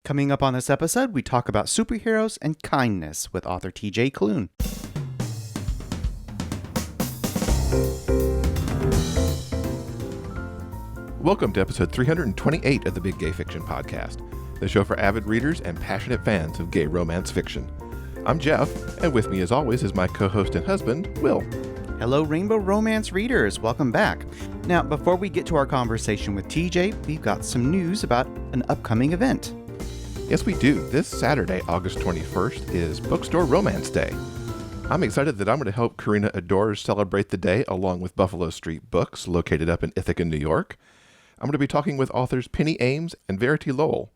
Coming up on this episode, we talk about superheroes and kindness with author TJ Klune. Welcome to episode 328 of the Big Gay Fiction Podcast, the show for avid readers and passionate fans of gay romance fiction. I'm Jeff, and with me as always is my co-host and husband, Will. Hello, Rainbow Romance readers. Welcome back. Now, before we get to our conversation with TJ, we've got some news about an upcoming event. Yes, we do. This Saturday, August 21st, is Bookstore Romance Day. I'm excited that I'm going to help Karina Adores celebrate the day along with Buffalo Street Books, located up in Ithaca, New York. I'm going to be talking with authors Penny Ames and Verity Lowell.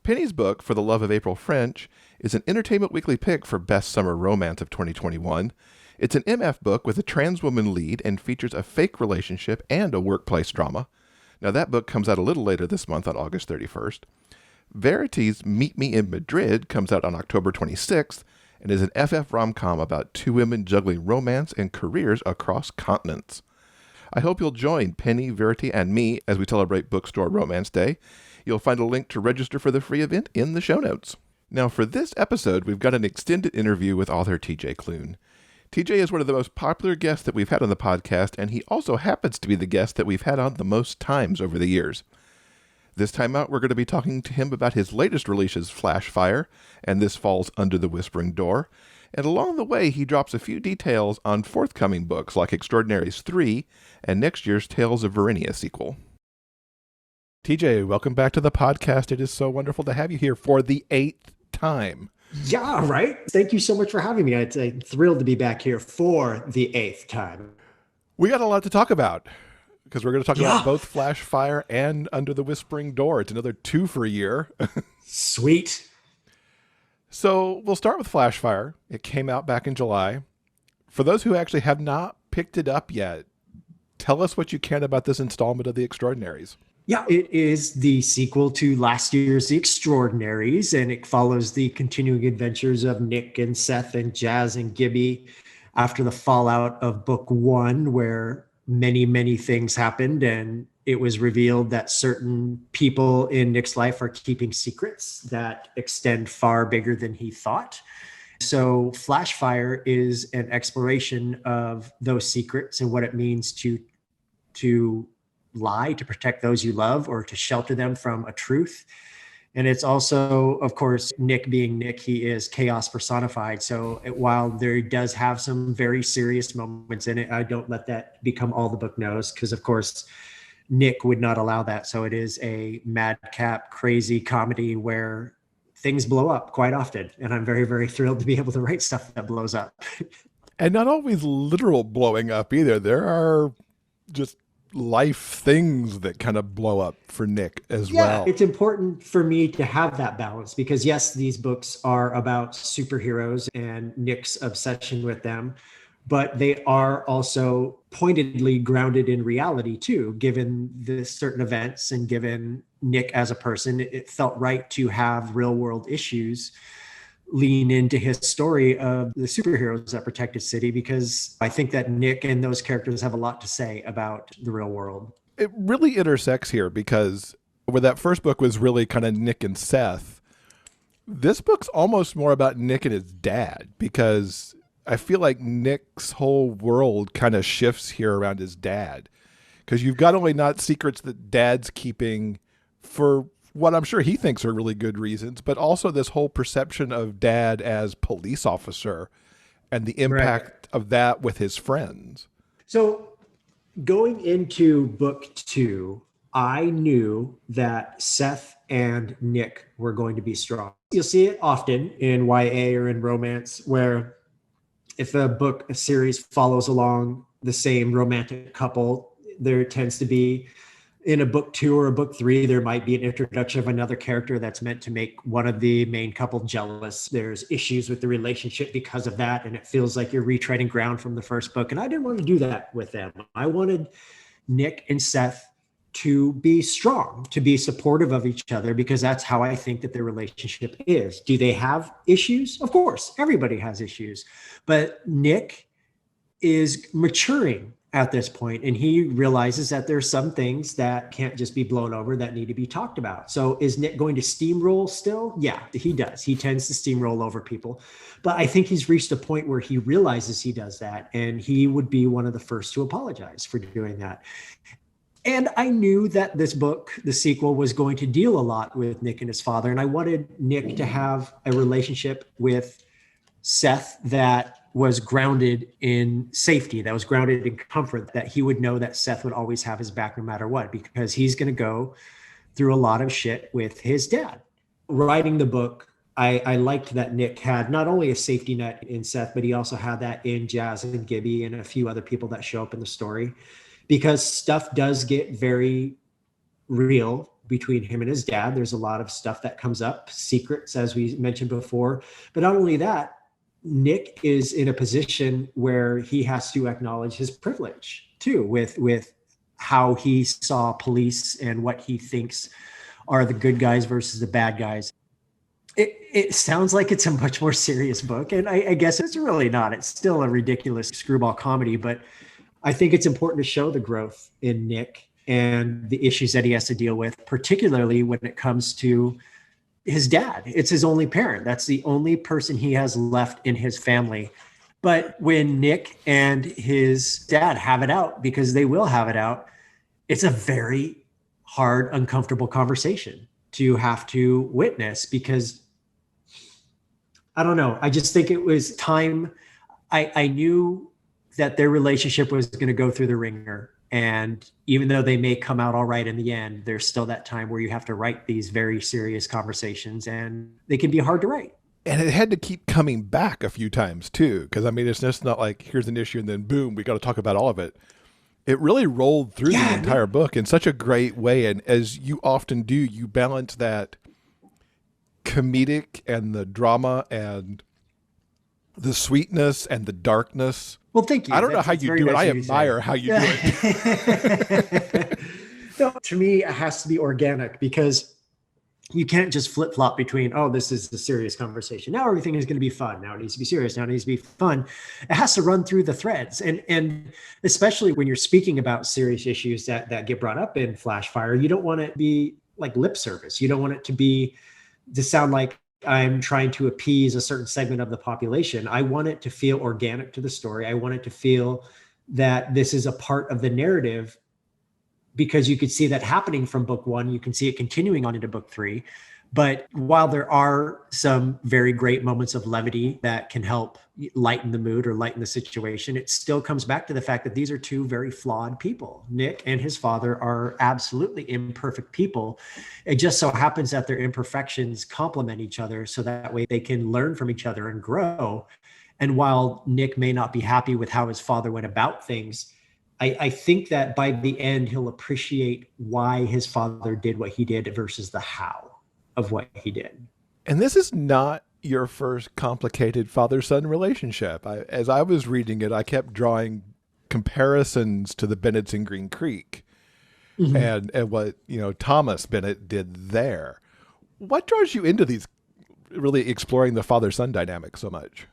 Penny's book, For the Love of April French, is an Entertainment Weekly pick for Best Summer Romance of 2021. It's an MF book with a trans woman lead and features a fake relationship and a workplace drama. Now, that book comes out a little later this month on August 31st. Verity's Meet Me in Madrid comes out on October 26th and is an FF rom-com about two women juggling romance and careers across continents. I hope you'll join Penny, Verity, and me as we celebrate Bookstore Romance Day. You'll find a link to register for the free event in the show notes. Now, for this episode, we've got an extended interview with author TJ Klune. TJ is one of the most popular guests that we've had on the podcast, and he also happens to be the guest that we've had on the most times over the years. This time out, we're going to be talking to him about his latest releases, Flashfire, and this fall's Under the Whispering Door. And along the way, he drops a few details on forthcoming books like Extraordinaries 3 and next year's Tales of Verania sequel. TJ, welcome back to the podcast. It is so wonderful to have you here for the 8th time. Yeah, right. Thank you so much for having me. I'm thrilled to be back here for the 8th time. We got a lot to talk about, because we're going to talk about both Flashfire and Under the Whispering Door. It's another 2 for a year. Sweet. So we'll start with Flashfire. It came out back in July. For those who actually have not picked it up yet, tell us what you can about this installment of The Extraordinaries. Yeah, it is the sequel to last year's The Extraordinaries, and it follows the continuing adventures of Nick and Seth and Jazz and Gibby after the fallout of book 1, where many things happened, and it was revealed that certain people in Nick's life are keeping secrets that extend far bigger than he thought. So Flashfire is an exploration of those secrets and what it means to lie, to protect those you love, or to shelter them from a truth. And it's also, of course, Nick being Nick, he is chaos personified. So while there does have some very serious moments in it, I don't let that become all the book knows, because of course, Nick would not allow that. So it is a madcap, crazy comedy where things blow up quite often. And I'm very thrilled to be able to write stuff that blows up. And not always literal blowing up either. There are just life things that kind of blow up for Nick as well. It's important for me to have that balance, because yes, these books are about superheroes and Nick's obsession with them, but they are also pointedly grounded in reality too, given the certain events and given Nick as a person. It felt right to have real world issues lean into his story of the superheroes that protect his city, because I think that Nick and those characters have a lot to say about the real world. It really intersects here, because where that first book was really kind of Nick and Seth, this book's almost more about Nick and his dad, because I feel like Nick's whole world kind of shifts here around his dad, because you've got only not secrets that dad's keeping for what I'm sure he thinks are really good reasons, but also this whole perception of dad as police officer and the impact of that with his friends. So going into book 2, I knew that Seth and Nick were going to be strong. You'll see it often in YA or in romance, where if a series follows along the same romantic couple, there tends to be, in a book 2 or a book 3, there might be an introduction of another character that's meant to make one of the main couple jealous. There's issues with the relationship because of that, and it feels like you're retreading ground from the first book. And I didn't want to do that with them. I wanted Nick and Seth to be strong, to be supportive of each other, because that's how I think that their relationship is. Do they have issues? Of course, everybody has issues. But Nick is maturing at this point, and he realizes that there's some things that can't just be blown over, that need to be talked about. So is Nick going to steamroll still? Yeah, he does. He tends to steamroll over people. But I think he's reached a point where he realizes he does that, and he would be one of the first to apologize for doing that. And I knew that this book, the sequel, was going to deal a lot with Nick and his father. And I wanted Nick to have a relationship with Seth that was grounded in safety, that was grounded in comfort, that he would know that Seth would always have his back no matter what, because he's going to go through a lot of shit with his dad. Writing the book, I liked that Nick had not only a safety net in Seth, but he also had that in Jazz and Gibby and a few other people that show up in the story. Because stuff does get very real between him and his dad. There's a lot of stuff that comes up, secrets, as we mentioned before. But not only that, Nick is in a position where he has to acknowledge his privilege too, with how he saw police and what he thinks are the good guys versus the bad guys. It sounds like it's a much more serious book, and I guess it's really not. It's still a ridiculous screwball comedy, but I think it's important to show the growth in Nick and the issues that he has to deal with, particularly when it comes to his dad. It's his only parent. That's the only person he has left in his family. But when Nick and his dad have it out, because they will have it out, it's a very hard, uncomfortable conversation to have to witness, because I don't know. I just think it was time. I knew that their relationship was going to go through the ringer. And even though they may come out all right in the end, there's still that time where you have to write these very serious conversations, and they can be hard to write. And it had to keep coming back a few times too. Because I mean, it's just not like here's an issue and then boom, we got to talk about all of it. It really rolled through the entire book in such a great way. And as you often do, you balance that comedic and the drama and the sweetness and the darkness. Well, thank you. I don't know how you do it. I admire how you do it. No, to me, it has to be organic, because you can't just flip flop between, oh, this is a serious conversation. Now everything is going to be fun. Now it needs to be serious. Now it needs to be fun. It has to run through the threads. And especially when you're speaking about serious issues that get brought up in Flashfire, you don't want it to be like lip service. You don't want it to sound like I'm trying to appease a certain segment of the population. I want it to feel organic to the story. I want it to feel that this is a part of the narrative, because you could see that happening from book one. You can see it continuing on into book three. But while there are some very great moments of levity that can help lighten the mood or lighten the situation, it still comes back to the fact that these are two very flawed people. Nick and his father are absolutely imperfect people. It just so happens that their imperfections complement each other, so that way they can learn from each other and grow. And while Nick may not be happy with how his father went about things, I think that by the end, he'll appreciate why his father did what he did versus the how of what he did. And this is not your first complicated father-son relationship. As I was reading it, I kept drawing comparisons to the Bennetts in Green Creek, and what Thomas Bennett did there. What draws you into these, really exploring the father-son dynamic so much?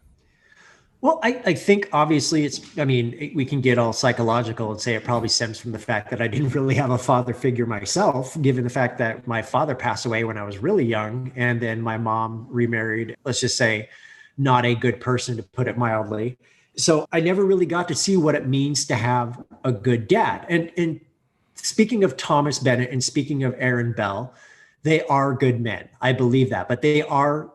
Well, I think obviously we can get all psychological and say it probably stems from the fact that I didn't really have a father figure myself, given the fact that my father passed away when I was really young. And then my mom remarried, let's just say, not a good person, to put it mildly. So I never really got to see what it means to have a good dad. And speaking of Thomas Bennett and speaking of Aaron Bell, they are good men. I believe that, but they are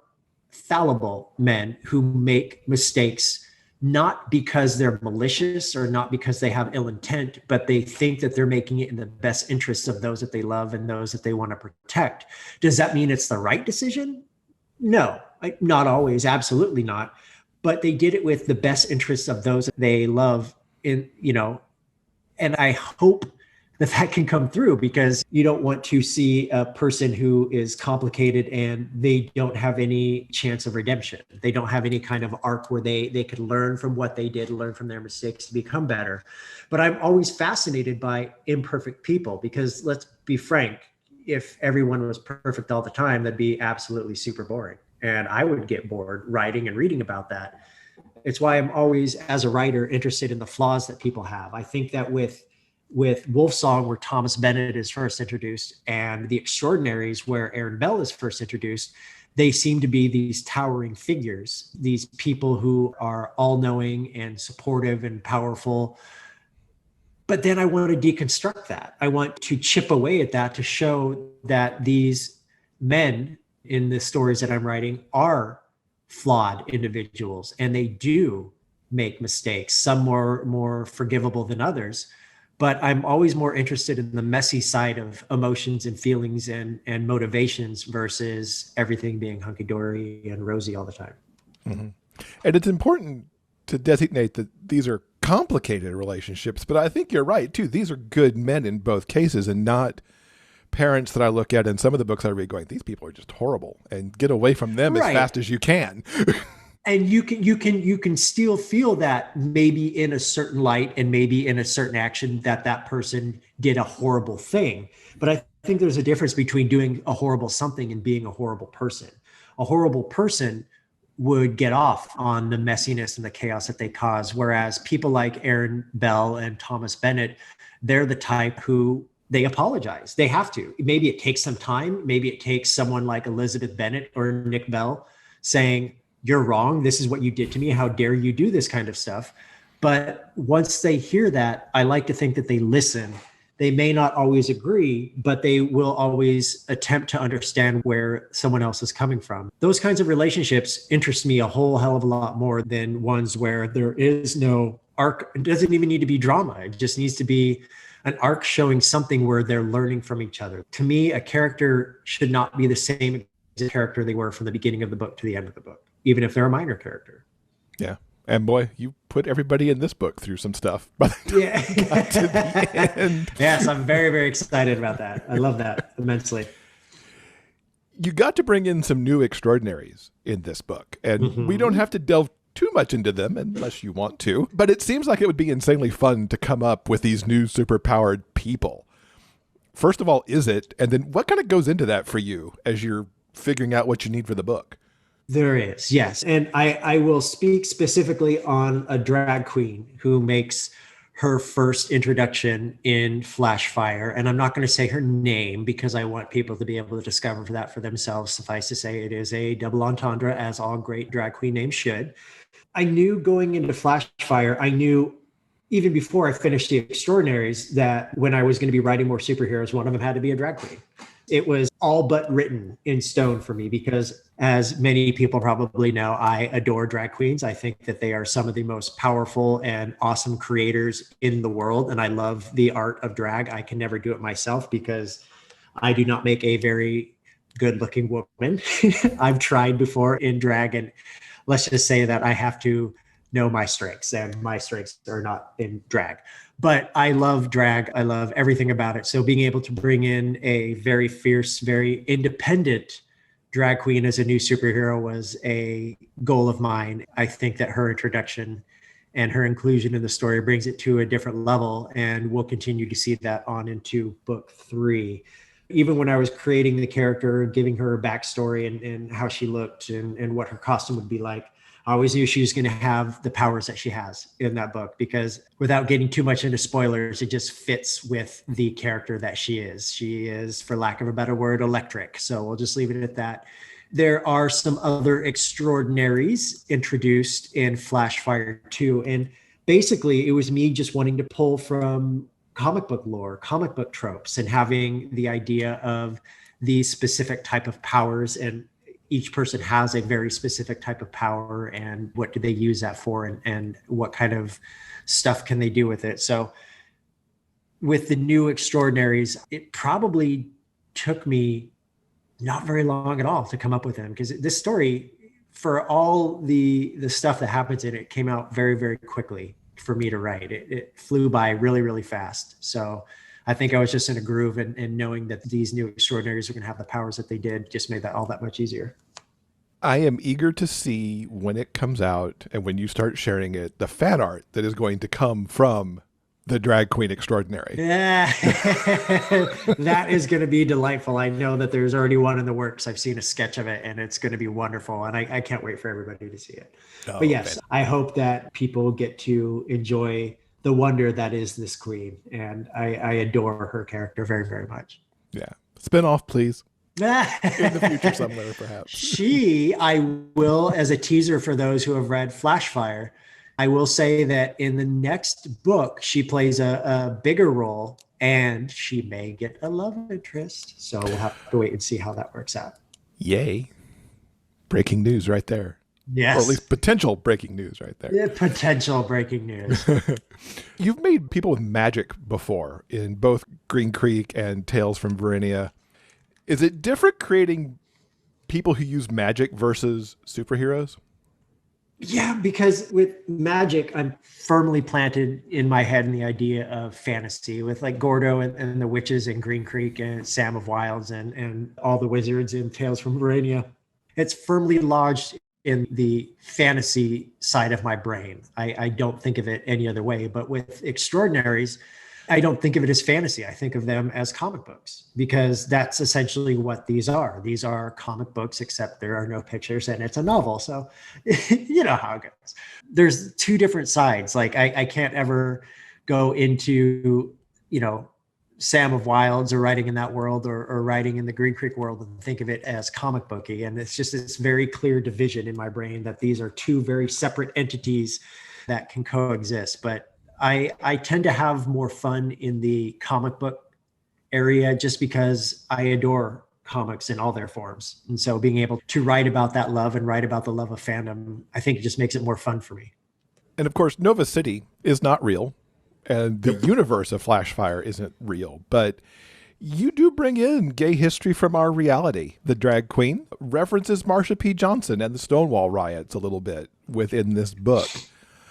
fallible men who make mistakes, not because they're malicious or not because they have ill intent, but they think that they're making it in the best interests of those that they love and those that they want to protect. Does that mean it's the right decision? No, not always. Absolutely not. But they did it with the best interests of those that they love and I hope that can come through, because you don't want to see a person who is complicated and they don't have any chance of redemption. They don't have any kind of arc where they could learn from what they did, learn from their mistakes to become better. But I'm always fascinated by imperfect people, because let's be frank, if everyone was perfect all the time, that'd be absolutely super boring. And I would get bored writing and reading about that. It's why I'm always, as a writer, interested in the flaws that people have. I think that with Wolfsong, where Thomas Bennett is first introduced, and The Extraordinaries, where Aaron Bell is first introduced, they seem to be these towering figures, these people who are all-knowing and supportive and powerful. But then I want to deconstruct that. I want to chip away at that to show that these men in the stories that I'm writing are flawed individuals, and they do make mistakes, some more forgivable than others. But I'm always more interested in the messy side of emotions and feelings and motivations versus everything being hunky-dory and rosy all the time. Mm-hmm. And it's important to designate that these are complicated relationships, but I think you're right too. These are good men in both cases, and not parents that I look at in some of the books I read going, these people are just horrible, and get away from them as fast as you can. And you can still feel that maybe in a certain light and maybe in a certain action that person did a horrible thing. But I think there's a difference between doing a horrible something and being a horrible person. A horrible person would get off on the messiness and the chaos that they cause. Whereas people like Aaron Bell and Thomas Bennett, they're the type who they apologize. They have to. Maybe it takes some time. Maybe it takes someone like Elizabeth Bennett or Nick Bell saying, "You're wrong. This is what you did to me. How dare you do this kind of stuff?" But once they hear that, I like to think that they listen. They may not always agree, but they will always attempt to understand where someone else is coming from. Those kinds of relationships interest me a whole hell of a lot more than ones where there is no arc. It doesn't even need to be drama. It just needs to be an arc showing something where they're learning from each other. To me, a character should not be the same as a character they were from the beginning of the book to the end of the book, even if they're a minor character. Yeah. And boy, you put everybody in this book through some stuff by the time you got to the end. Yes, I'm very, very excited about that. I love that immensely. You got to bring in some new extraordinaries in this book, and we don't have to delve too much into them unless you want to, but it seems like it would be insanely fun to come up with these new superpowered people. First of all, is it? And then what kind of goes into that for you as you're figuring out what you need for the book? There is, yes. And I will speak specifically on a drag queen who makes her first introduction in Flashfire. And I'm not going to say her name because I want people to be able to discover that for themselves. Suffice to say, it is a double entendre, as all great drag queen names should. I knew going into Flashfire, I knew even before I finished The Extraordinaries that when I was going to be writing more superheroes, one of them had to be a drag queen. It was all but written in stone for me because, as many people probably know, I adore drag queens. I think that they are some of the most powerful and awesome creators in the world. And I love the art of drag. I can never do it myself because I do not make a very good looking woman. I've tried before in drag, and let's just say that I have to know my strengths, and my strengths are not in drag. But I love drag. I love everything about it. So being able to bring in a very fierce, very independent drag queen as a new superhero was a goal of mine. I think that her introduction and her inclusion in the story brings it to a different level, and we'll continue to see that on into book 3. Even when I was creating the character, giving her a backstory and how she looked and what her costume would be like, I always knew she was going to have the powers that she has in that book, because without getting too much into spoilers, it just fits with the character that she is. She is, for lack of a better word, electric. So we'll just leave it at that. There are some other extraordinaries introduced in Flashfire 2. And basically, it was me just wanting to pull from comic book lore, comic book tropes, and having the idea of these specific type of powers, and each person has a very specific type of power, and what do they use that for, and what kind of stuff can they do with it. So with the new Extraordinaries, it probably took me not very long at all to come up with them, because this story, for all the stuff that happens in it, came out very, very quickly for me to write. It flew by really, really fast. So I think I was just in a groove, and knowing that these new Extraordinaries are going to have the powers that they did just made that all that much easier. I am eager to see when it comes out and when you start sharing it, the fan art that is going to come from The drag queen extraordinary. Yeah, that is going to be delightful. I know that there's already one in the works. I've seen a sketch of it and it's going to be wonderful. And I can't wait for everybody to see it. Oh, but yes, man. I hope that people get to enjoy the wonder that is this queen. And I adore her character very, very much. Yeah. Spin-off, please. In the future somewhere, perhaps. I will, as a teaser for those who have read Flashfire, I will say that in the next book, she plays a bigger role and she may get a love interest. So we'll have to wait and see how that works out. Yay. Breaking news right there. Yes. Or at least potential breaking news right there. Yeah, potential breaking news. You've made people with magic before in both Green Creek and Tales from Verania. Is it different creating people who use magic versus superheroes? Yeah, because with magic, I'm firmly planted in my head in the idea of fantasy with like Gordo and the witches in Green Creek and Sam of Wilds and all the wizards in Tales from Verania. It's firmly lodged in the fantasy side of my brain. I don't think of it any other way. But with Extraordinaries, I don't think of it as fantasy. I think of them as comic books because that's essentially what these are. These are comic books, except there are no pictures and it's a novel. So you know how it goes. There's two different sides. Like I can't ever go into, Sam of Wilds or writing in that world or writing in the Green Creek world and think of it as comic booky. And it's just this very clear division in my brain that these are two very separate entities that can coexist. But I tend to have more fun in the comic book area just because I adore comics in all their forms. And so being able to write about that love and write about the love of fandom, I think it just makes it more fun for me. And of course, Nova City is not real. And the universe of Flashfire isn't real. But you do bring in gay history from our reality. The drag queen references Marsha P. Johnson and the Stonewall riots a little bit within this book.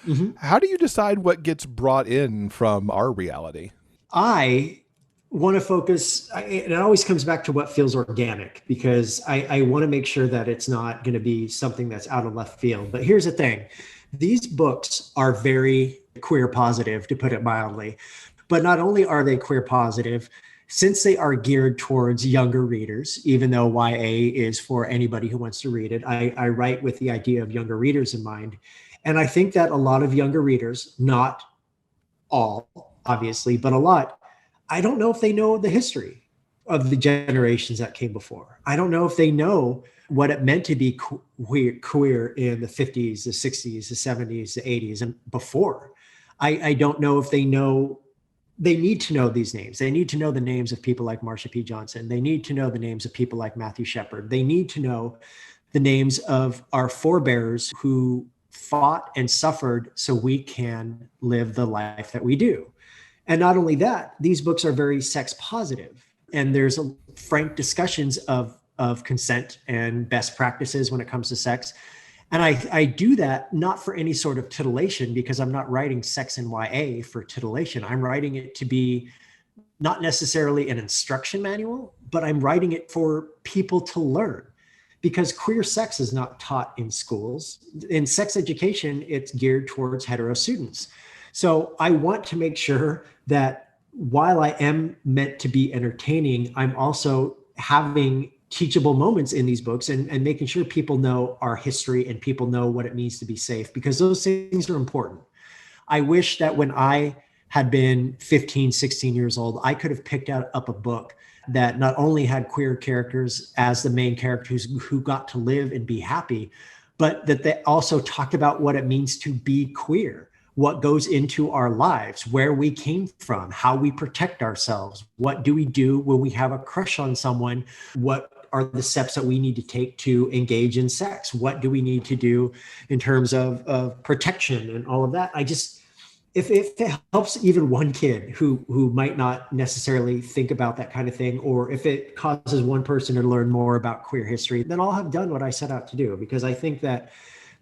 Mm-hmm. How do you decide what gets brought in from our reality? I want to focus, it always comes back to what feels organic because I want to make sure that it's not going to be something that's out of left field. But here's the thing. These books are very queer positive, to put it mildly. But not only are they queer positive, since they are geared towards younger readers, even though YA is for anybody who wants to read it, I write with the idea of younger readers in mind. And I think that a lot of younger readers, not all, obviously, but a lot, I don't know if they know the history of the generations that came before. I don't know if they know what it meant to be queer in the 50s, the 60s, the 70s, the 80s, and before. I don't know if they know, they need to know these names. They need to know the names of people like Marsha P. Johnson. They need to know the names of people like Matthew Shepard. They need to know the names of our forebears who fought and suffered so we can live the life that we do. And not only that, these books are very sex positive. And there's frank discussions of consent and best practices when it comes to sex. And I do that not for any sort of titillation, because I'm not writing sex in YA for titillation. I'm writing it to be not necessarily an instruction manual, but I'm writing it for people to learn. Because queer sex is not taught in schools. In sex education, it's geared towards hetero students. So I want to make sure that while I am meant to be entertaining, I'm also having teachable moments in these books and making sure people know our history and people know what it means to be safe, because those things are important. I wish that when I had been 15, 16 years old, I could have picked up a book that not only had queer characters as the main characters who got to live and be happy, but that they also talked about what it means to be queer, what goes into our lives, where we came from, how we protect ourselves, what do we do when we have a crush on someone, what are the steps that we need to take to engage in sex, what do we need to do in terms of protection and all of that. If it helps even one kid who might not necessarily think about that kind of thing, or if it causes one person to learn more about queer history, then I'll have done what I set out to do, because I think that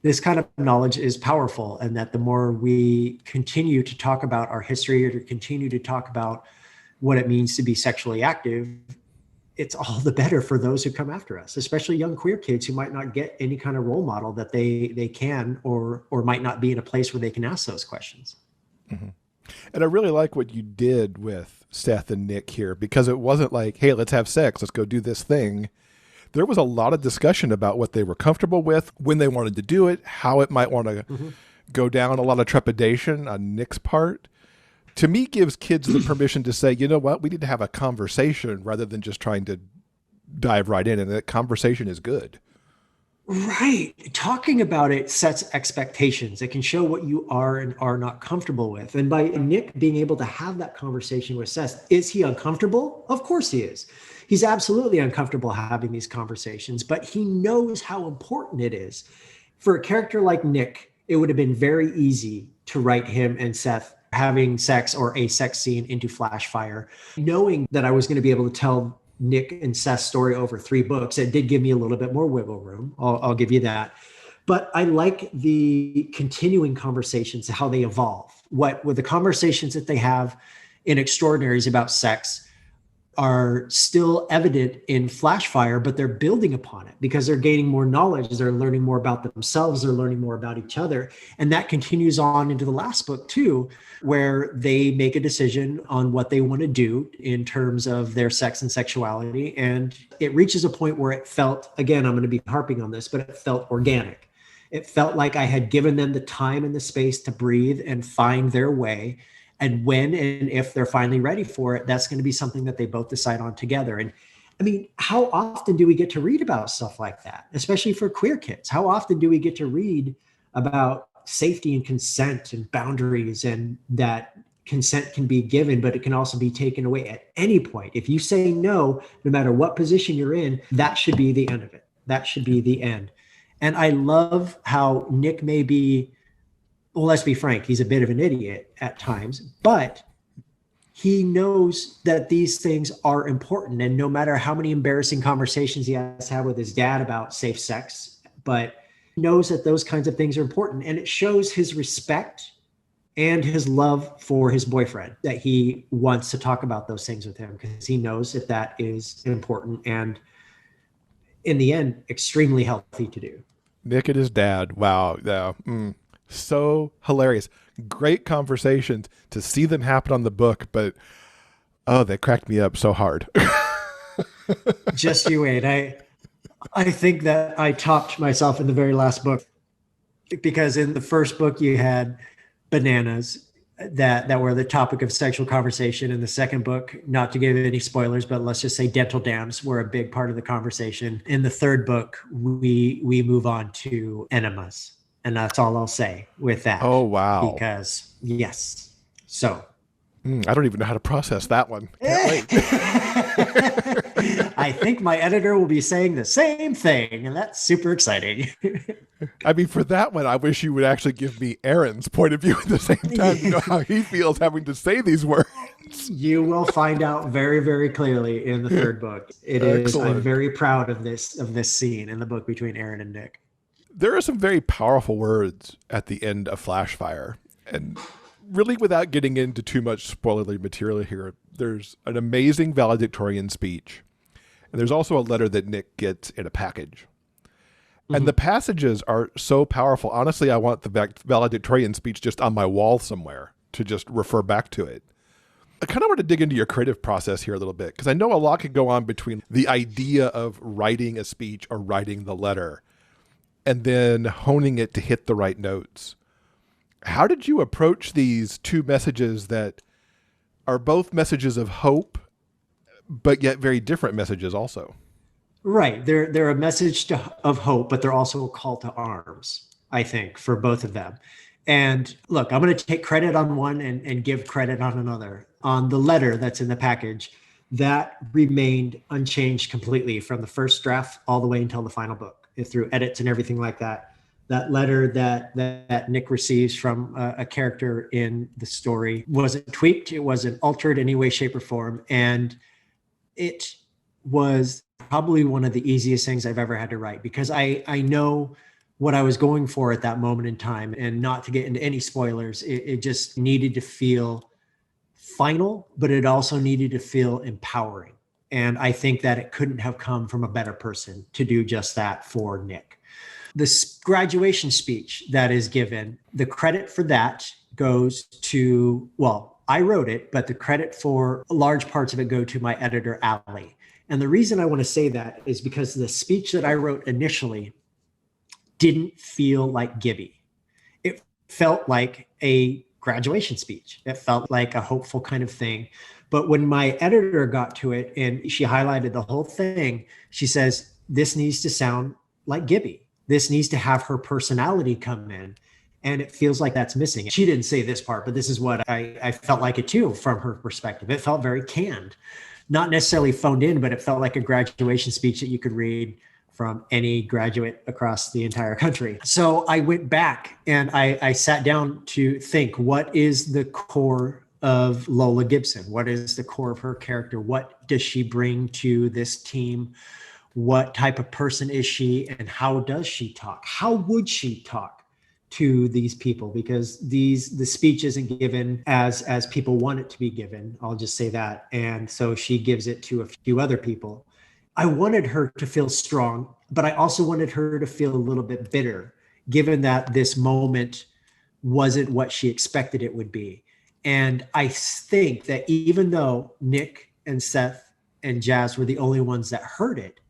this kind of knowledge is powerful, and that the more we continue to talk about our history or to continue to talk about what it means to be sexually active, it's all the better for those who come after us, especially young queer kids who might not get any kind of role model that they can or might not be in a place where they can ask those questions. Mm-hmm. And I really like what you did with Seth and Nick here, because it wasn't like, hey, let's have sex, let's go do this thing. There was a lot of discussion about what they were comfortable with, when they wanted to do it, how it might want to go down, a lot of trepidation on Nick's part. To me, gives kids the permission to say, you know what, we need to have a conversation rather than just trying to dive right in. And that conversation is good. Right. Talking about it sets expectations. It can show what you are and are not comfortable with. And by Nick being able to have that conversation with Seth, is he uncomfortable? Of course he is. He's absolutely uncomfortable having these conversations, but he knows how important it is. For a character like Nick, it would have been very easy to write him and Seth having sex or a sex scene into Flashfire, knowing that I was going to be able to tell Nick and Seth's story over 3 books. It did give me a little bit more wiggle room. I'll give you that. But I like the continuing conversations, how they evolve. What with the conversations that they have in Extraordinaries about sex are still evident in Flashfire, but they're building upon it because they're gaining more knowledge. They're learning more about themselves. They're learning more about each other. And that continues on into the last book too, where they make a decision on what they want to do in terms of their sex and sexuality. And it reaches a point where it felt, again, I'm going to be harping on this, but it felt organic. It felt like I had given them the time and the space to breathe and find their way. And when and if they're finally ready for it, that's going to be something that they both decide on together. And I mean, how often do we get to read about stuff like that, especially for queer kids? How often do we get to read about safety and consent and boundaries, and that consent can be given, but it can also be taken away at any point? If you say no, no matter what position you're in, that should be the end of it. That should be the end. And I love how Nick may be, well, let's be frank, he's a bit of an idiot at times, but he knows that these things are important. And no matter how many embarrassing conversations he has to have with his dad about safe sex, but he knows that those kinds of things are important. And it shows his respect and his love for his boyfriend, that he wants to talk about those things with him because he knows that that is important and, in the end, extremely healthy to do. Nick and his dad. Wow. Yeah. So hilarious. Great conversations. To see them happen on the book, but oh, they cracked me up so hard. Just you wait. I think that I topped myself in the very last book, because in the first book you had bananas that were the topic of sexual conversation. In the second book, not to give any spoilers, but let's just say dental dams were a big part of the conversation. In the third book, we move on to enemas. And that's all I'll say with that. Oh, wow. Because, yes. So. I don't even know how to process that one. Can't wait. I think my editor will be saying the same thing, and that's super exciting. I mean, for that one, I wish you would actually give me Aaron's point of view at the same time to know how he feels having to say these words. You will find out very, very clearly in the third book. It is. I'm very proud of this scene in the book between Aaron and Nick. There are some very powerful words at the end of Flashfire, and really, without getting into too much spoilerly material here, there's an amazing valedictorian speech, and there's also a letter that Nick gets in a package. And the passages are so powerful. Honestly, I want the valedictorian speech just on my wall somewhere to just refer back to it. I kind of want to dig into your creative process here a little bit, because I know a lot can go on between the idea of writing a speech or writing the letter and then honing it to hit the right notes. How did you approach these two messages that are both messages of hope, but yet very different messages also? Right. They're a message of hope, but they're also a call to arms, I think, for both of them. And look, I'm going to take credit on one and give credit on another. On the letter that's in the package, that remained unchanged completely from the first draft all the way until the final book, through edits and everything like that. That letter that Nick receives from a character in the story wasn't tweaked. It wasn't altered in any way, shape, or form. And it was probably one of the easiest things I've ever had to write, because I know what I was going for at that moment in time. And not to get into any spoilers, it just needed to feel final, but it also needed to feel empowering. And I think that it couldn't have come from a better person to do just that for Nick. This graduation speech that is given, the credit for that goes to, well, I wrote it, but the credit for large parts of it go to my editor, Allie. And the reason I want to say that is because the speech that I wrote initially didn't feel like Gibby. It felt like a graduation speech. It felt like a hopeful kind of thing. But when my editor got to it and she highlighted the whole thing, she says, this needs to sound like Gibby. This needs to have her personality come in. And it feels like that's missing. She didn't say this part, but this is what I felt like it too from her perspective. It felt very canned, not necessarily phoned in, but it felt like a graduation speech that you could read from any graduate across the entire country. So I went back and I sat down to think, what is the core of Lola Gibson? What is the core of her character? What does she bring to this team? What type of person is she, and how does she talk? How would she talk to these people? Because the speech isn't given as people want it to be given. I'll just say that. And so she gives it to a few other people. I wanted her to feel strong, but I also wanted her to feel a little bit bitter, given that this moment wasn't what she expected it would be. And I think that even though Nick and Seth and Jazz were the only ones that heard it,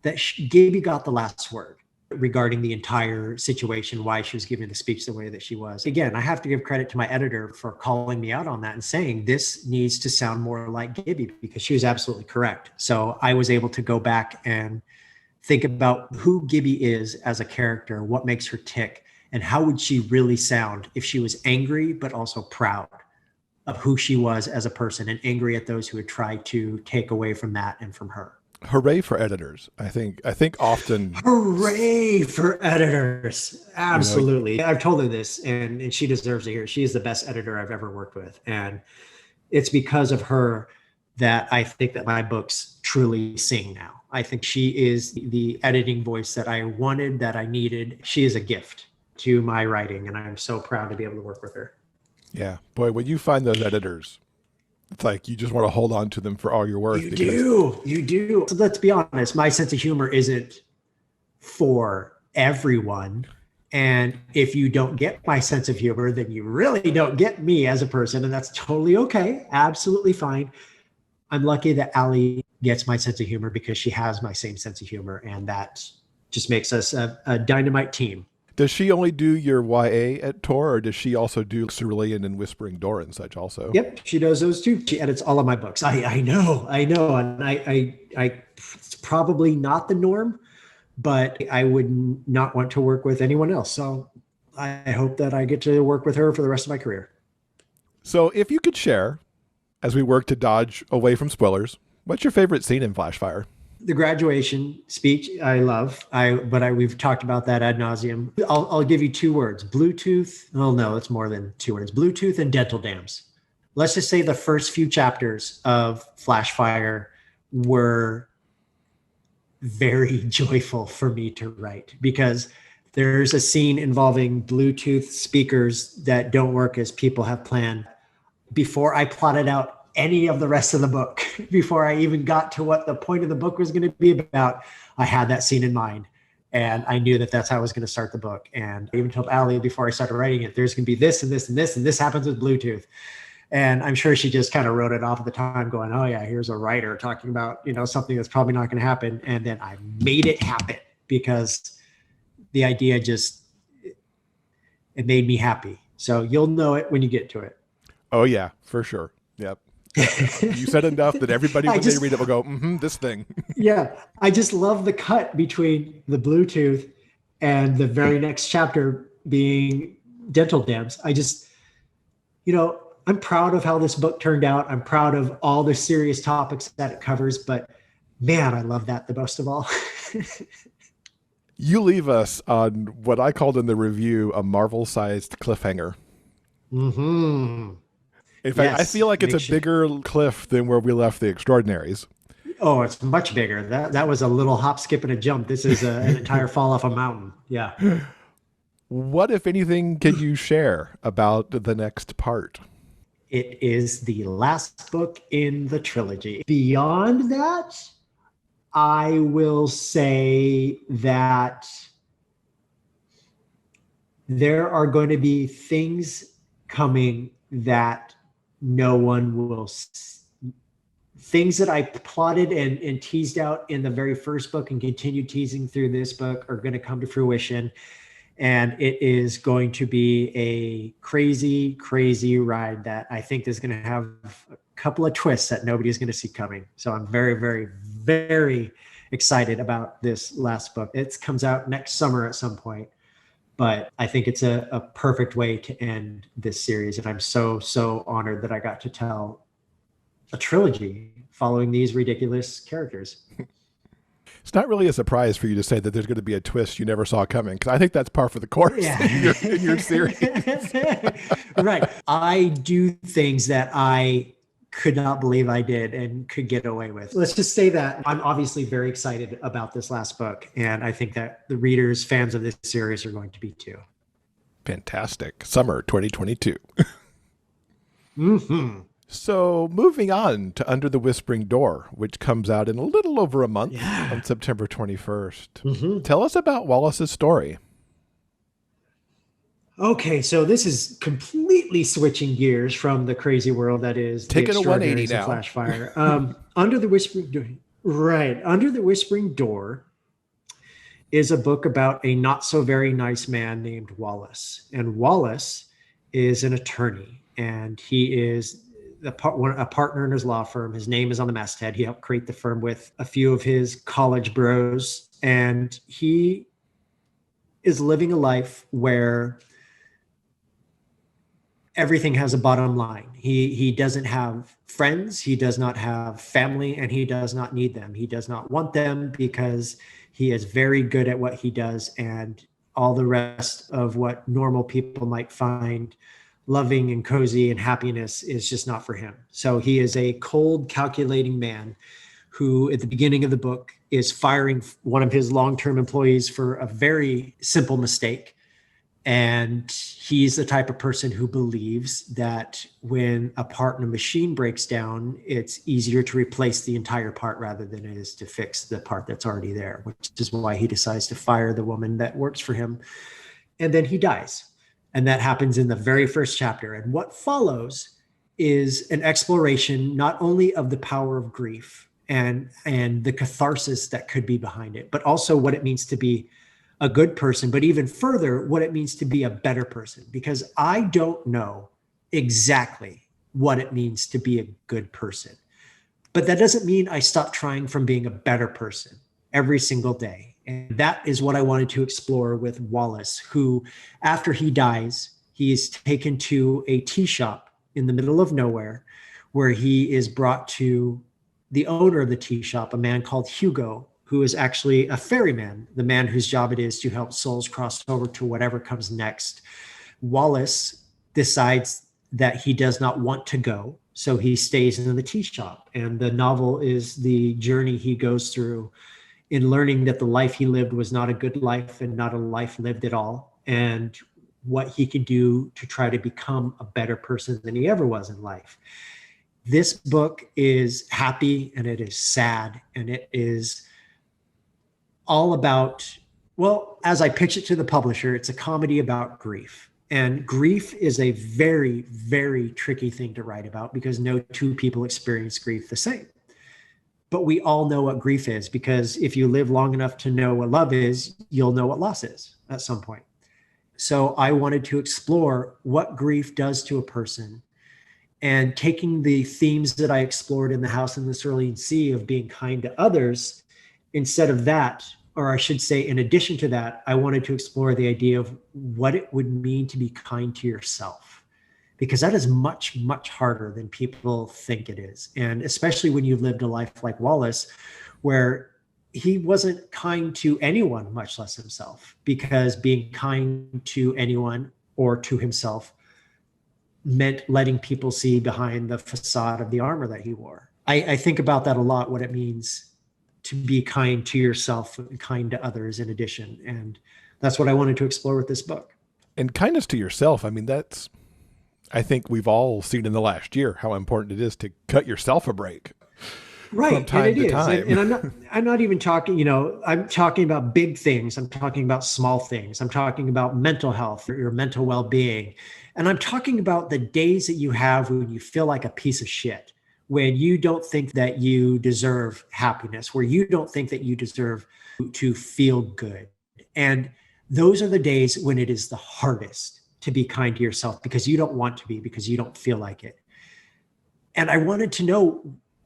that Gaby got the last word regarding the entire situation, why she was giving the speech the way that she was. Again, I have to give credit to my editor for calling me out on that and saying this needs to sound more like Gibby, because she was absolutely correct. So I was able to go back and think about who Gibby is as a character, what makes her tick, and how would she really sound if she was angry, but also proud of who she was as a person, and angry at those who had tried to take away from that and from her. Hooray for editors. I think often. Hooray for editors. Absolutely. You know, I've told her this and she deserves to hear it. She is the best editor I've ever worked with. And it's because of her that I think that my books truly sing now. I think she is the editing voice that I wanted, that I needed. She is a gift to my writing, and I'm so proud to be able to work with her. Yeah. Boy, when you find those editors, it's like you just want to hold on to them for all you're worth. You do. So let's be honest. My sense of humor isn't for everyone. And if you don't get my sense of humor, then you really don't get me as a person. And that's totally okay. Absolutely fine. I'm lucky that Allie gets my sense of humor because she has my same sense of humor. And that just makes us a dynamite team. Does she only do your YA at Tor, or does she also do Cerulean and Whispering Door and such also? Yep, she does those too. She edits all of my books. I know. And I it's probably not the norm, but I would not want to work with anyone else. So I hope that I get to work with her for the rest of my career. So if you could share, as we work to dodge away from spoilers, what's your favorite scene in Flashfire? The graduation speech, I love. We've talked about that ad nauseum. I'll give you 2 words: Bluetooth. Oh no, it's more than 2 words. Bluetooth and dental dams. Let's just say the first few chapters of Flashfire were very joyful for me to write, because there's a scene involving Bluetooth speakers that don't work as people have planned. Before I plotted out any of the rest of the book, before I even got to what the point of the book was going to be about, I had that scene in mind. And I knew that that's how I was going to start the book. And I even told Allie before I started writing it, there's going to be this and this and this, and this happens with Bluetooth. And I'm sure she just kind of wrote it off at the time going, oh yeah, here's a writer talking about, something that's probably not going to happen. And then I made it happen because the idea it made me happy. So you'll know it when you get to it. Oh yeah, for sure. Yep. You said enough that everybody, when they read it, will go, this thing. Yeah. I just love the cut between the Bluetooth and the very next chapter being dental dams. I'm proud of how this book turned out. I'm proud of all the serious topics that it covers, but man, I love that the most of all. You leave us on what I called in the review a Marvel-sized cliffhanger. Mm-hmm. In fact, I feel like it's a bigger cliff than where we left the Extraordinaries. Oh, it's much bigger. That was a little hop, skip, and a jump. This is an entire fall off a mountain. Yeah. What, if anything, can you share about the next part? It is the last book in the trilogy. Beyond that, I will say that there are going to be things coming that no one will things that I plotted and teased out in the very first book and continued teasing through this book are going to come to fruition. And it is going to be a crazy, crazy ride that I think is going to have a couple of twists that nobody's going to see coming. So I'm very, very, very excited about this last book. It comes out next summer at some point, but I think it's a perfect way to end this series. And I'm so, so honored that I got to tell a trilogy following these ridiculous characters. It's not really a surprise for you to say that there's going to be a twist you never saw coming, because I think that's par for the course in your series. Right. I do things that I could not believe I did and could get away with. Let's just say that I'm obviously very excited about this last book, and I think that the readers, fans of this series are going to be too. Fantastic. Summer 2022. Mm-hmm. So moving on to Under the Whispering Door, which comes out in a little over a month on September 21st. Mm-hmm. Tell us about Wallace's story. Okay, so this is completely switching gears from the crazy world that is taking a 180 now. Flashfire. Under the Whispering Door, right? Under the Whispering Door is a book about a not so very nice man named Wallace, and Wallace is an attorney, and he is a partner in his law firm. His name is on the masthead. He helped create the firm with a few of his college bros, and he is living a life where everything has a bottom line. He doesn't have friends, he does not have family, and he does not need them. He does not want them because he is very good at what he does, and all the rest of what normal people might find loving and cozy and happiness is just not for him. So he is a cold, calculating man who, at the beginning of the book, is firing one of his long-term employees for a very simple mistake. And he's the type of person who believes that when a part in a machine breaks down, it's easier to replace the entire part rather than it is to fix the part that's already there, which is why he decides to fire the woman that works for him. And then he dies. And that happens in the very first chapter. And what follows is an exploration not only of the power of grief and the catharsis that could be behind it, but also what it means to be a good person, but even further, what it means to be a better person. Because I don't know exactly what it means to be a good person. But that doesn't mean I stop trying from being a better person every single day. And that is what I wanted to explore with Wallace, who, after he dies, he is taken to a tea shop in the middle of nowhere, where he is brought to the owner of the tea shop, a man called Hugo, who is actually a ferryman, the man whose job it is to help souls cross over to whatever comes next. Wallace decides that he does not want to go, so he stays in the tea shop. And the novel is the journey he goes through in learning that the life he lived was not a good life and not a life lived at all, and what he can do to try to become a better person than he ever was in life. This book is happy and it is sad, and it is all about, well, as I pitch it to the publisher, it's a comedy about grief. And grief is a very, very tricky thing to write about because no two people experience grief the same. But we all know what grief is, because if you live long enough to know what love is, you'll know what loss is at some point. So I wanted to explore what grief does to a person, and taking the themes that I explored in The House in the Cerulean Sea of being kind to others, instead of that, or I should say, in addition to that, I wanted to explore the idea of what it would mean to be kind to yourself, because that is much, much harder than people think it is. And especially when you've lived a life like Wallace, where he wasn't kind to anyone, much less himself, because being kind to anyone or to himself meant letting people see behind the facade of the armor that he wore. I think about that a lot, what it means to be kind to yourself and kind to others in addition. And that's what I wanted to explore with this book. And kindness to yourself, I mean, I think we've all seen in the last year how important it is to cut yourself a break. Right. from time and it to is. time. And I'm not even talking, I'm talking about big things. I'm talking about small things. I'm talking about mental health, your mental well-being. And I'm talking about the days that you have when you feel like a piece of shit, when you don't think that you deserve happiness, where you don't think that you deserve to feel good. And those are the days when it is the hardest to be kind to yourself because you don't want to be, because you don't feel like it. And I wanted to know,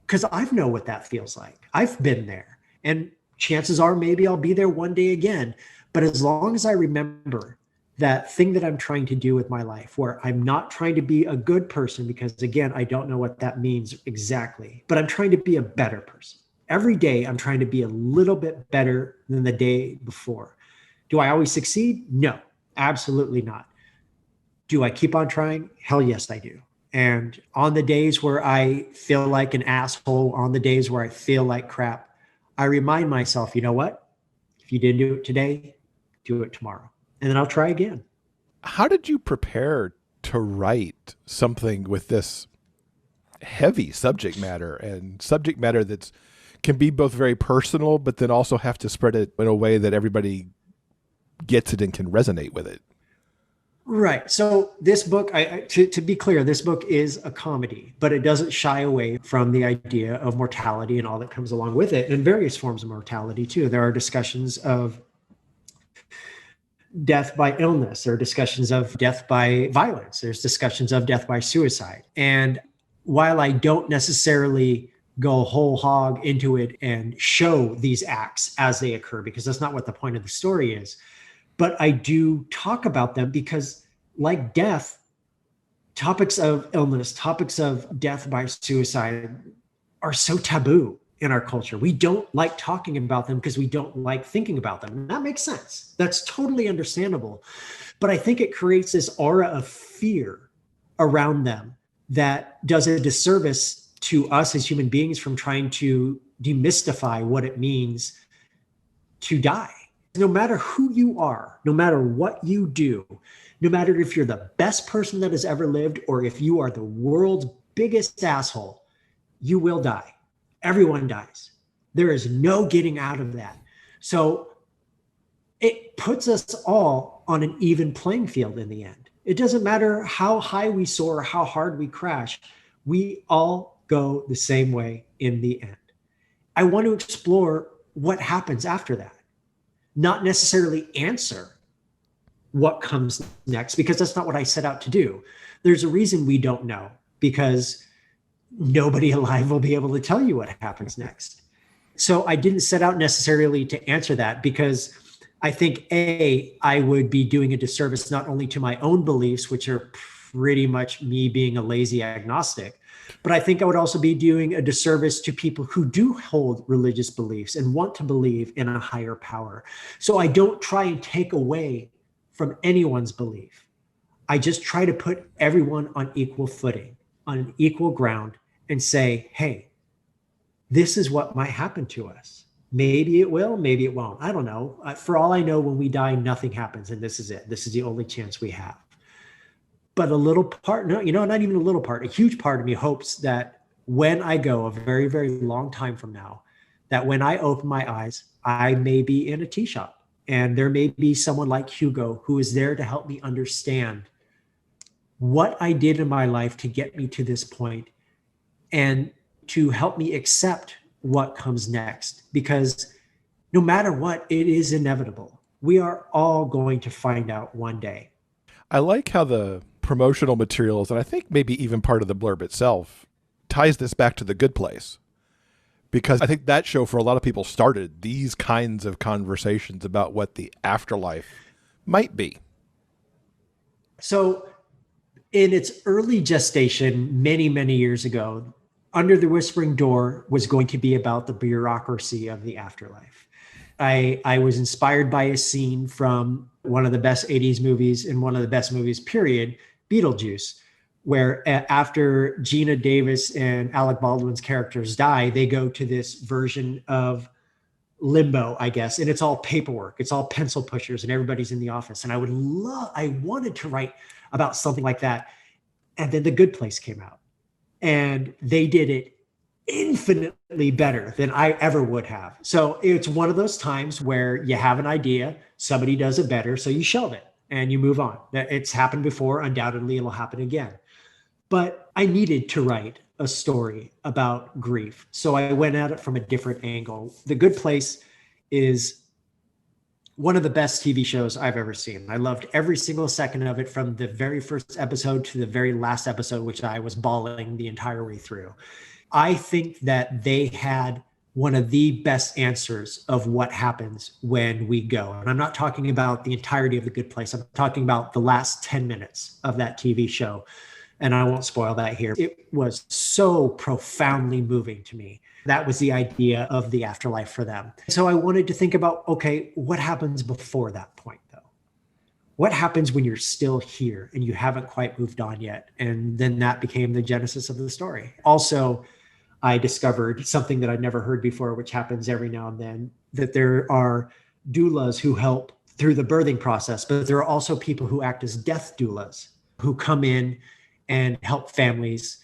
because I know what that feels like. I've been there. And chances are maybe I'll be there one day again. But as long as I remember that thing that I'm trying to do with my life, where I'm not trying to be a good person, because again, I don't know what that means exactly, but I'm trying to be a better person. Every day, I'm trying to be a little bit better than the day before. Do I always succeed? No, absolutely not. Do I keep on trying? Hell yes, I do. And on the days where I feel like an asshole, on the days where I feel like crap, I remind myself, you know what? If you didn't do it today, do it tomorrow. And then I'll try again. How did you prepare to write something with this heavy subject matter, and subject matter that's can be both very personal, but then also have to spread it in a way that everybody gets it and can resonate with it? Right. So this book, to be clear, this book is a comedy, but it doesn't shy away from the idea of mortality and all that comes along with it, and various forms of mortality too. There are discussions of death by illness. There are discussions of death by violence. There's discussions of death by suicide. And while I don't necessarily go whole hog into it and show these acts as they occur, because that's not what the point of the story is, but I do talk about them because, like death, topics of illness, topics of death by suicide are so taboo in our culture. We don't like talking about them because we don't like thinking about them. And that makes sense. That's totally understandable. But I think it creates this aura of fear around them that does a disservice to us as human beings from trying to demystify what it means to die. No matter who you are, no matter what you do, no matter if you're the best person that has ever lived or if you are the world's biggest asshole, you will die. Everyone dies. There is no getting out of that. So it puts us all on an even playing field in the end. It doesn't matter how high we soar or how hard we crash. We all go the same way in the end. I want to explore what happens after that, not necessarily answer what comes next, because that's not what I set out to do. There's a reason we don't know, because nobody alive will be able to tell you what happens next. So I didn't set out necessarily to answer that, because I think, I would be doing a disservice not only to my own beliefs, which are pretty much me being a lazy agnostic, but I think I would also be doing a disservice to people who do hold religious beliefs and want to believe in a higher power. So I don't try and take away from anyone's belief. I just try to put everyone on equal footing, on an equal ground, and say, hey, this is what might happen to us. Maybe it will, maybe it won't. I don't know. For all I know, when we die, nothing happens, and this is it. This is the only chance we have. But a little part, not even a little part, a huge part of me hopes that when I go, a very, very long time from now, that when I open my eyes, I may be in a tea shop, and there may be someone like Hugo who is there to help me understand what I did in my life to get me to this point, and to help me accept what comes next. Because no matter what, it is inevitable. We are all going to find out one day. I like how the promotional materials, and I think maybe even part of the blurb itself, ties this back to The Good Place. Because I think that show for a lot of people started these kinds of conversations about what the afterlife might be. So in its early gestation, many, many years ago, Under the Whispering Door was going to be about the bureaucracy of the afterlife. I was inspired by a scene from one of the best 80s movies and one of the best movies, period, Beetlejuice, where after Gina Davis and Alec Baldwin's characters die, they go to this version of limbo, I guess, and it's all paperwork. It's all pencil pushers and everybody's in the office. And I wanted to write about something like that. And then The Good Place came out, and they did it infinitely better than I ever would have. So it's one of those times where you have an idea, somebody does it better, so you shelve it and you move on. It's happened before, undoubtedly it'll happen again. But I needed to write a story about grief. So I went at it from a different angle. The Good Place is one of the best TV shows I've ever seen. I loved every single second of it, from the very first episode to the very last episode, which I was bawling the entire way through. I think that they had one of the best answers of what happens when we go. And I'm not talking about the entirety of The Good Place. I'm talking about the last 10 minutes of that TV show. And I won't spoil that here. It was so profoundly moving to me. That was the idea of the afterlife for them. So I wanted to think about, okay, what happens before that point, though? What happens when you're still here and you haven't quite moved on yet? And then that became the genesis of the story. Also, I discovered something that I'd never heard before, which happens every now and then, that there are doulas who help through the birthing process, but there are also people who act as death doulas who come in and help families,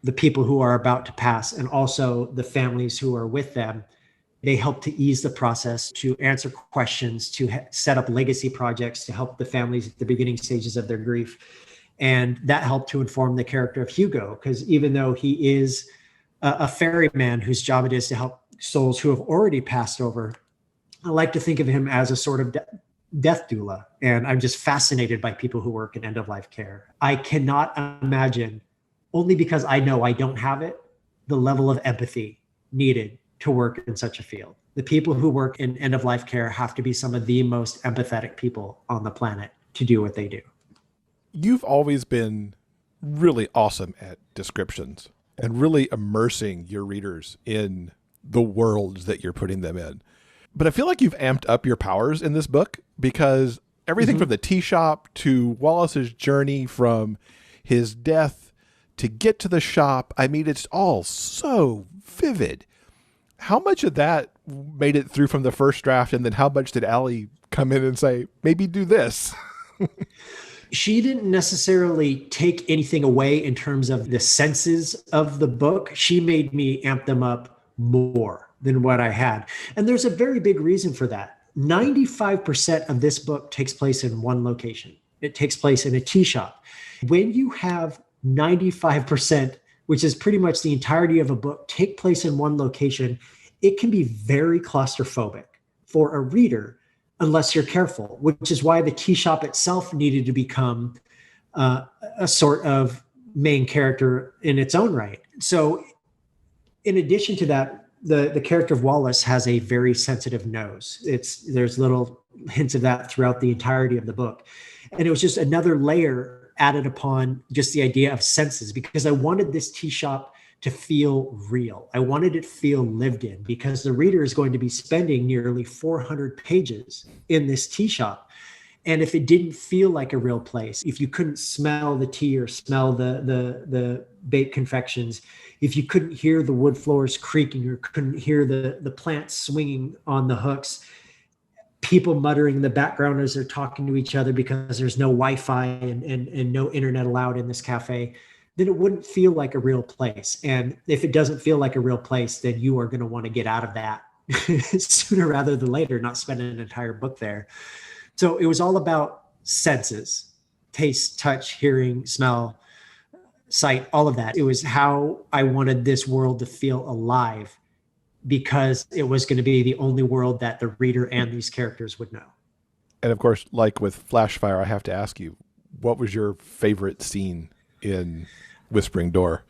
the people who are about to pass, and also the families who are with them. They help to ease the process, to answer questions, to set up legacy projects, to help the families at the beginning stages of their grief. And that helped to inform the character of Hugo, because even though he is a ferryman whose job it is to help souls who have already passed over, I like to think of him as a sort of death doula. And I'm just fascinated by people who work in end-of-life care. I cannot imagine, only because I know I don't have it, the level of empathy needed to work in such a field. The people who work in end-of-life care have to be some of the most empathetic people on the planet to do what they do. You've always been really awesome at descriptions and really immersing your readers in the worlds that you're putting them in. But I feel like you've amped up your powers in this book, because everything from the tea shop to Wallace's journey from his death to get to the shop, I mean, it's all so vivid. How much of that made it through from the first draft, and then how much did Allie come in and say, maybe do this? She didn't necessarily take anything away in terms of the senses of the book. She made me amp them up more than what I had. And there's a very big reason for that. 95% of this book takes place in one location. It takes place in a tea shop. When you have 95%, which is pretty much the entirety of a book, take place in one location, it can be very claustrophobic for a reader unless you're careful, which is why the tea shop itself needed to become a sort of main character in its own right. So in addition to that, the character of Wallace has a very sensitive nose. There's little hints of that throughout the entirety of the book. And it was just another layer added upon just the idea of senses, because I wanted this tea shop to feel real. I wanted it to feel lived in, because the reader is going to be spending nearly 400 pages in this tea shop. And if it didn't feel like a real place, if you couldn't smell the tea or smell the baked confections, if you couldn't hear the wood floors creaking or couldn't hear the plants swinging on the hooks, people muttering in the background as they're talking to each other because there's no Wi-Fi and no internet allowed in this cafe, then it wouldn't feel like a real place. And if it doesn't feel like a real place, then you are going to want to get out of that sooner rather than later, not spend an entire book there. So it was all about senses: taste, touch, hearing, smell, sight, all of that. It was how I wanted this world to feel alive, because it was going to be the only world that the reader and these characters would know. And of course, like with Flashfire, I have to ask you, what was your favorite scene in Whispering Door?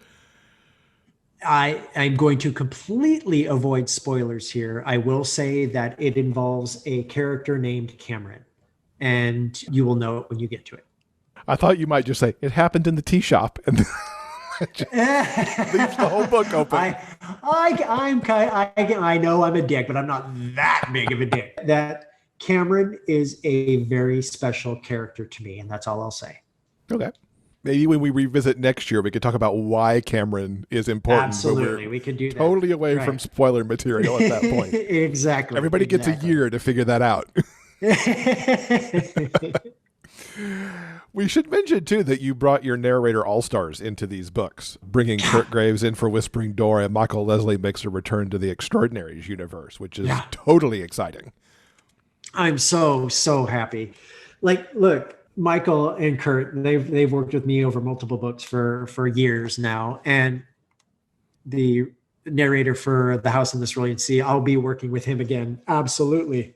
I'm going to completely avoid spoilers here. I will say that it involves a character named Cameron, and you will know it when you get to it. I thought you might just say, it happened in the tea shop, and just leaves the whole book open. I know I'm a dick, but I'm not that big of a dick. That Cameron is a very special character to me, and that's all I'll say. Okay. Maybe when we revisit next year, we could talk about why Cameron is important. Absolutely, we could do that. Totally away from spoiler material at that point. Exactly. Everybody gets a year to figure that out. We should mention, too, that you brought your narrator all-stars into these books, bringing Kurt Graves in for Whispering Door, and Michael Leslie makes a return to the Extraordinaries universe, which is totally exciting. I'm so happy. Like, look, Michael and Kurt, they've worked with me over multiple books for years now, and the narrator for The House in the Cerulean Sea, I'll be working with him again. Absolutely.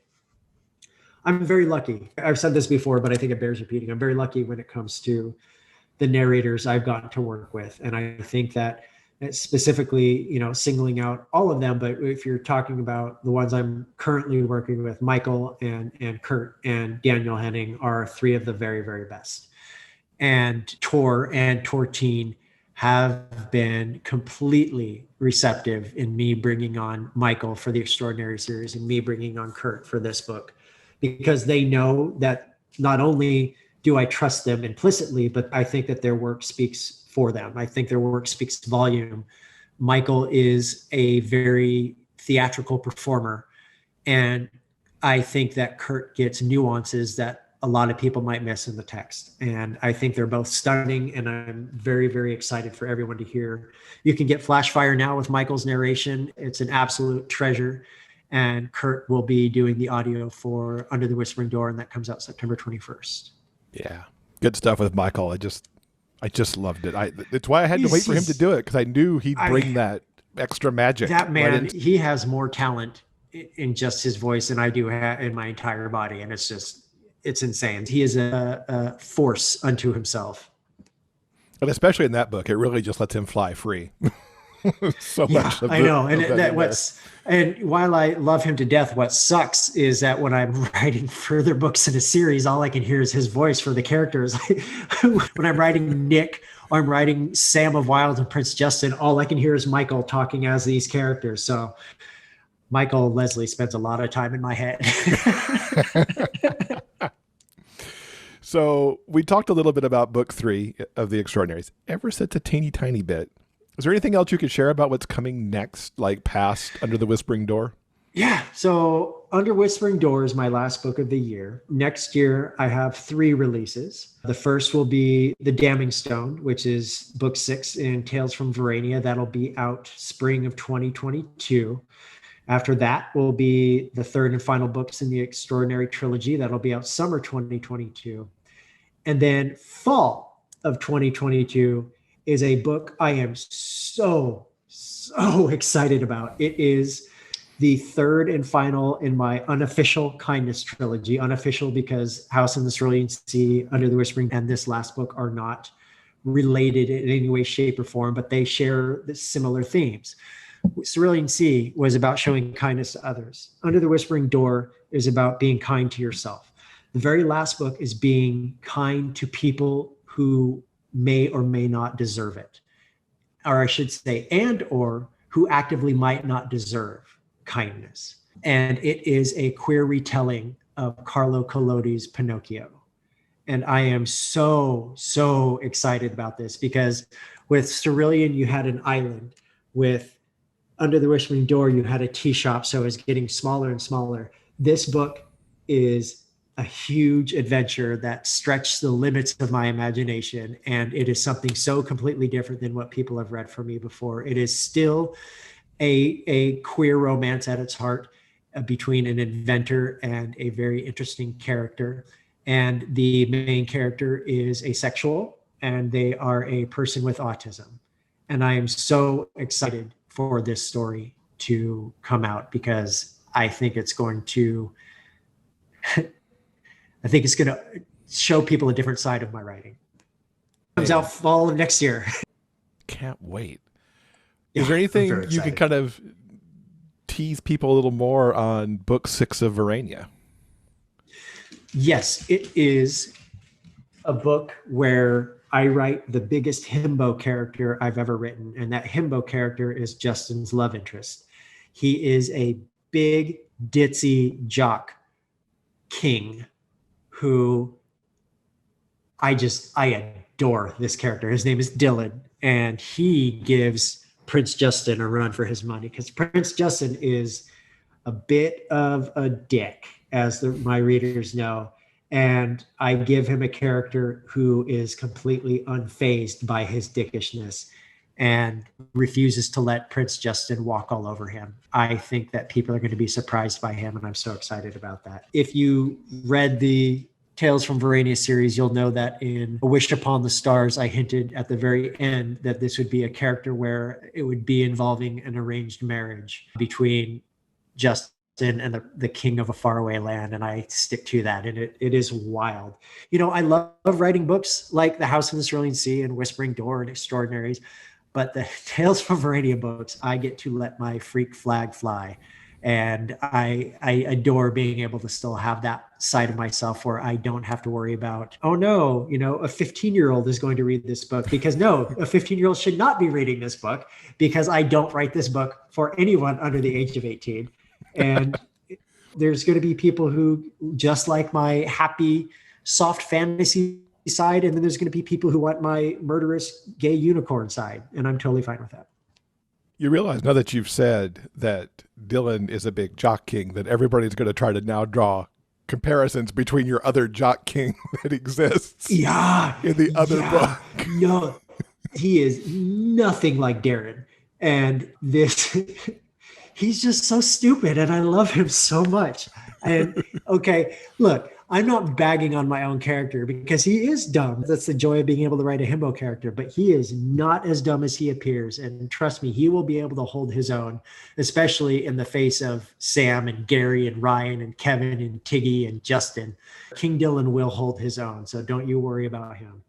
I'm very lucky. I've said this before, but I think it bears repeating. I'm very lucky when it comes to the narrators I've gotten to work with. And I think that specifically, singling out all of them, but if you're talking about the ones I'm currently working with, Michael and Kurt and Daniel Henning are three of the very, very best. And Tor and Tortine have been completely receptive in me bringing on Michael for the Extraordinary series and me bringing on Kurt for this book, because they know that not only do I trust them implicitly, but I think that their work speaks for them. I think their work speaks volume. Michael is a very theatrical performer, and I think that Kurt gets nuances that a lot of people might miss in the text. And I think they're both stunning, and I'm very, very excited for everyone to hear. You can get Flashfire now with Michael's narration. It's an absolute treasure. And Kurt will be doing the audio for Under the Whispering Door, and that comes out September 21st. Yeah. Good stuff with Michael. I just loved it. It's why I had to wait for him to do it, because I knew he'd bring that extra magic. That man, he has more talent in just his voice than I do in my entire body. And it's insane. He is a force unto himself. And especially in that book, it really just lets him fly free. So much. I know. And while I love him to death, what sucks is that when I'm writing further books in a series, all I can hear is his voice for the characters. When I'm writing Nick or I'm writing Sam of Wild and Prince Justin, all I can hear is Michael talking as these characters. So Michael Leslie spends a lot of time in my head. So we talked a little bit about book 3 of The Extraordinaries. Ever since a teeny tiny bit. Is there anything else you could share about what's coming next, like past Under the Whispering Door? Yeah. So Under Whispering Door is my last book of the year. Next year, I have 3 releases. The first will be The Damning Stone, which is book 6 in Tales from Verania. That'll be out spring of 2022. After that will be the third and final books in the Extraordinary Trilogy. That'll be out summer 2022. And then fall of 2022 is a book I am so excited about. It is the third and final in my Unofficial Kindness Trilogy. Unofficial because House in the Cerulean Sea, Under the Whispering, and this last book are not related in any way, shape, or form, but they share the similar themes. Cerulean Sea was about showing kindness to others. Under the Whispering Door is about being kind to yourself. The very last book is being kind to people who may or may not deserve it, or I should say, and or who actively might not deserve kindness. And it is a queer retelling of Carlo Collodi's Pinocchio. And I am so excited about this, because with Cerulean, you had an island. With Under the Whispering Door, you had a tea shop, so it's getting smaller and smaller. This book is a huge adventure that stretched the limits of my imagination. And it is something so completely different than what people have read from me before. It is still a queer romance at its heart, between an inventor and a very interesting character. And the main character is asexual, and they are a person with autism. And I am so excited for this story to come out, because I think it's going to show people a different side of my writing. Comes out fall of next year. Can't wait. Is there anything you can kind of tease people a little more on book 6 of Verania? Yes, it is a book where I write the biggest himbo character I've ever written. And that himbo character is Justin's love interest. He is a big, ditzy jock king who I adore this character. His name is Dylan, and he gives Prince Justin a run for his money, because Prince Justin is a bit of a dick, as my readers know. And I give him a character who is completely unfazed by his dickishness and refuses to let Prince Justin walk all over him. I think that people are going to be surprised by him, and I'm so excited about that. If you read the Tales from Verania series, you'll know that in A Wish Upon the Stars, I hinted at the very end that this would be a character where it would be involving an arranged marriage between Justin and the king of a faraway land, and I stick to that, and it is wild. I love writing books like The House in the Cerulean Sea and Whispering Door and Extraordinaries, but the Tales from Verania books, I get to let my freak flag fly. And I adore being able to still have that side of myself where I don't have to worry about, oh no, a 15-year-old is going to read this book, because no, a 15-year-old should not be reading this book, because I don't write this book for anyone under the age of 18. And there's going to be people who just like my happy, soft fantasy side, and then there's going to be people who want my murderous gay unicorn side, and I'm totally fine with that. You realize now that you've said that Dylan is a big jock king, that everybody's going to try to now draw comparisons between your other jock king that exists in the other book. No, he is nothing like Darren. And he's just so stupid, and I love him so much. And okay, look, I'm not bagging on my own character because he is dumb. That's the joy of being able to write a himbo character, but he is not as dumb as he appears. And trust me, he will be able to hold his own, especially in the face of Sam and Gary and Ryan and Kevin and Tiggy and Justin. King Dylan will hold his own, so don't you worry about him.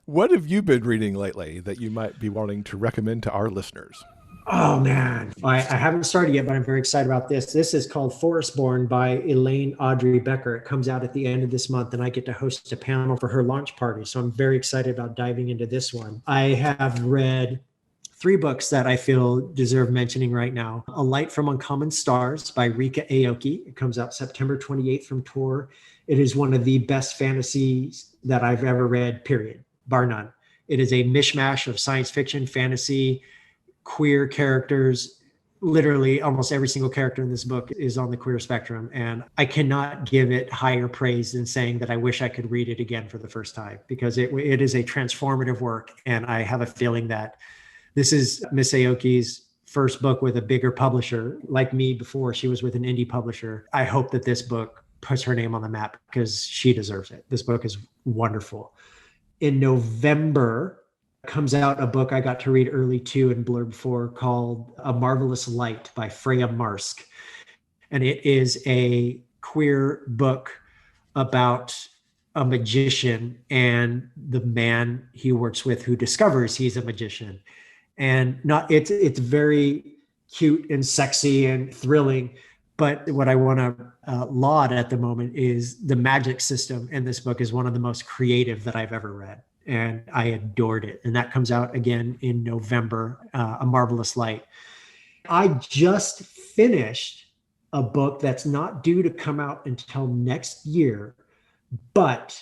What have you been reading lately that you might be wanting to recommend to our listeners? Oh, man. I haven't started yet, but I'm very excited about this. This is called Forestborn by Elaine Audrey Becker. It comes out at the end of this month, and I get to host a panel for her launch party. So I'm very excited about diving into this one. I have read 3 books that I feel deserve mentioning right now. A Light from Uncommon Stars by Rika Aoki. It comes out September 28th from Tor. It is one of the best fantasies that I've ever read, period, bar none. It is a mishmash of science fiction, fantasy, queer characters. Literally almost every single character in this book is on the queer spectrum. And I cannot give it higher praise than saying that I wish I could read it again for the first time, because it is a transformative work. And I have a feeling that this is Miss Aoki's first book with a bigger publisher. Like me before, she was with an indie publisher. I hope that this book puts her name on the map, because she deserves it. This book is wonderful. In November, comes out a book I got to read early too and blurb for, called A Marvelous Light by Freya Marsk. And it is a queer book about a magician and the man he works with who discovers he's a magician. And it's very cute and sexy and thrilling. But what I want to laud at the moment is the magic system in this book is one of the most creative that I've ever read. And I adored it. And that comes out again in November, A Marvelous Light. I just finished a book that's not due to come out until next year, but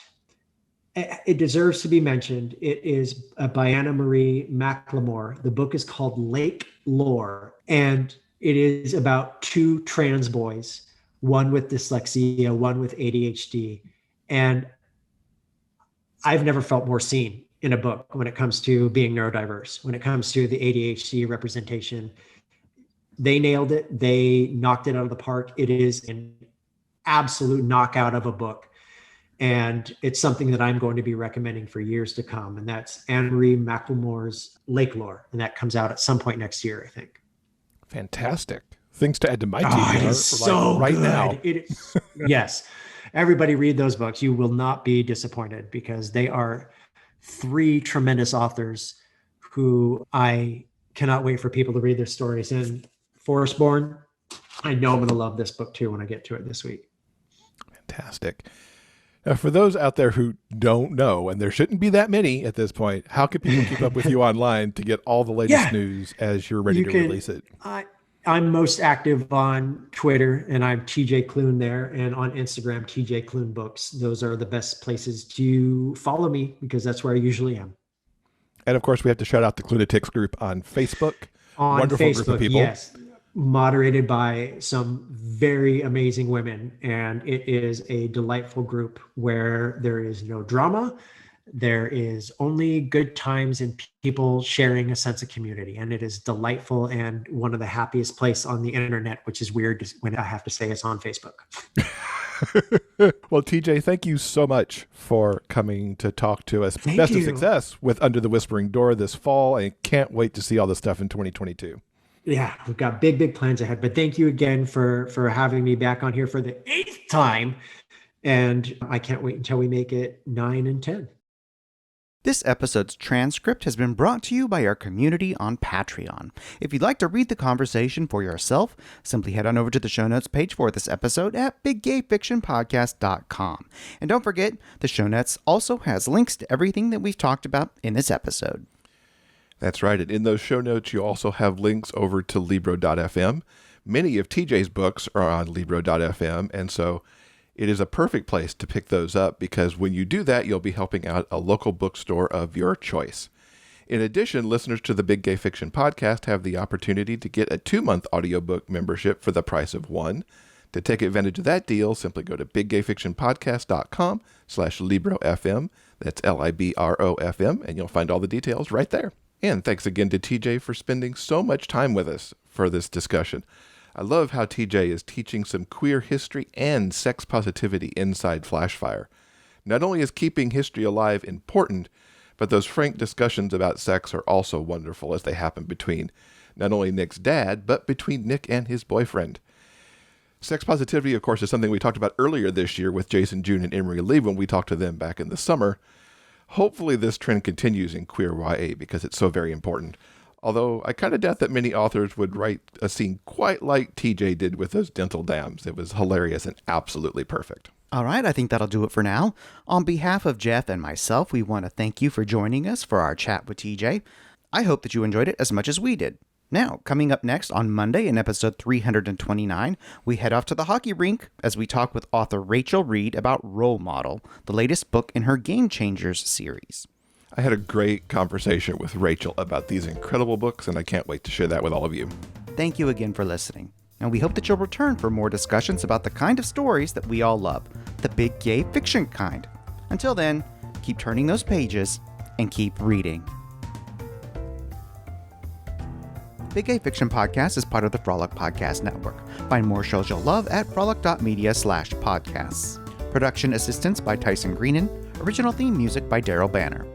it deserves to be mentioned. It is by Anna Marie Mclemore. The book is called Lake Lore, and it is about 2 trans boys, one with dyslexia, one with ADHD. And I've never felt more seen in a book when it comes to being neurodiverse, when it comes to the ADHD representation. They nailed it. They knocked it out of the park. It is an absolute knockout of a book. And it's something that I'm going to be recommending for years to come. And that's Anne-Marie Mclemore's Lake Lore. And that comes out at some point next year, I think. Fantastic. Things to add to my it TBR is so right good. now. Yes. Everybody read those books. You will not be disappointed, because they are 3 tremendous authors who I cannot wait for people to read their stories. And Forestborn, I know I'm going to love this book too when I get to it this week. Fantastic. Now, for those out there who don't know, and there shouldn't be that many at this point, how can people keep up with you online to get all the latest news as you're ready to release it? I'm most active on Twitter, and I'm TJ Klune there, and on Instagram, TJ Klune Books. Those are the best places to follow me, because that's where I usually am. And of course, we have to shout out the Klunatics group on Facebook. On Wonderful Facebook, group of people. yes. moderated by some very amazing women. And it is a delightful group where there is no drama. There is only good times and people sharing a sense of community. And it is delightful and one of the happiest places on the internet, which is weird when I have to say it's on Facebook. Well, TJ, thank you so much for coming to talk to us. Thank Best of you. success with Under the Whispering Door this fall. I can't wait to see all the stuff in 2022. Yeah, we've got big plans ahead. But thank you again for having me back on here for the 8th time. And I can't wait until we make it 9 and 10. This episode's transcript has been brought to you by our community on Patreon. If you'd like to read the conversation for yourself, simply head on over to the show notes page for this episode at biggayfictionpodcast.com. And don't forget, the show notes also has links to everything that we've talked about in this episode. That's right. And in those show notes, you also have links over to Libro.fm. Many of TJ's books are on Libro.fm, and so it is a perfect place to pick those up because when you do that, you'll be helping out a local bookstore of your choice. In addition, listeners to the Big Gay Fiction podcast have the opportunity to get a 2-month audiobook membership for the price of one. To take advantage of that deal, simply go to biggayfictionpodcast.com/LibroFM. That's LIBROFM, and you'll find all the details right there. And thanks again to TJ for spending so much time with us for this discussion. I love how TJ is teaching some queer history and sex positivity inside Flashfire. Not only is keeping history alive important, but those frank discussions about sex are also wonderful as they happen between not only Nick's dad, but between Nick and his boyfriend. Sex positivity, of course, is something we talked about earlier this year with Jason June and Emery Lee when we talked to them back in the summer. Hopefully this trend continues in queer YA because it's so very important. Although I kind of doubt that many authors would write a scene quite like TJ did with those dental dams. It was hilarious and absolutely perfect. All right, I think that'll do it for now. On behalf of Jeff and myself, we want to thank you for joining us for our chat with TJ. I hope that you enjoyed it as much as we did. Now, coming up next on Monday in episode 329, we head off to the hockey rink as we talk with author Rachel Reed about Role Model, the latest book in her Game Changers series. I had a great conversation with Rachel about these incredible books, and I can't wait to share that with all of you. Thank you again for listening, and we hope that you'll return for more discussions about the kind of stories that we all love, the big gay fiction kind. Until then, keep turning those pages and keep reading. Big Gay Fiction Podcast is part of the Frolic Podcast Network. Find more shows you'll love at frolic.media/podcasts. Production assistance by Tyson Greenan. Original theme music by Daryl Banner.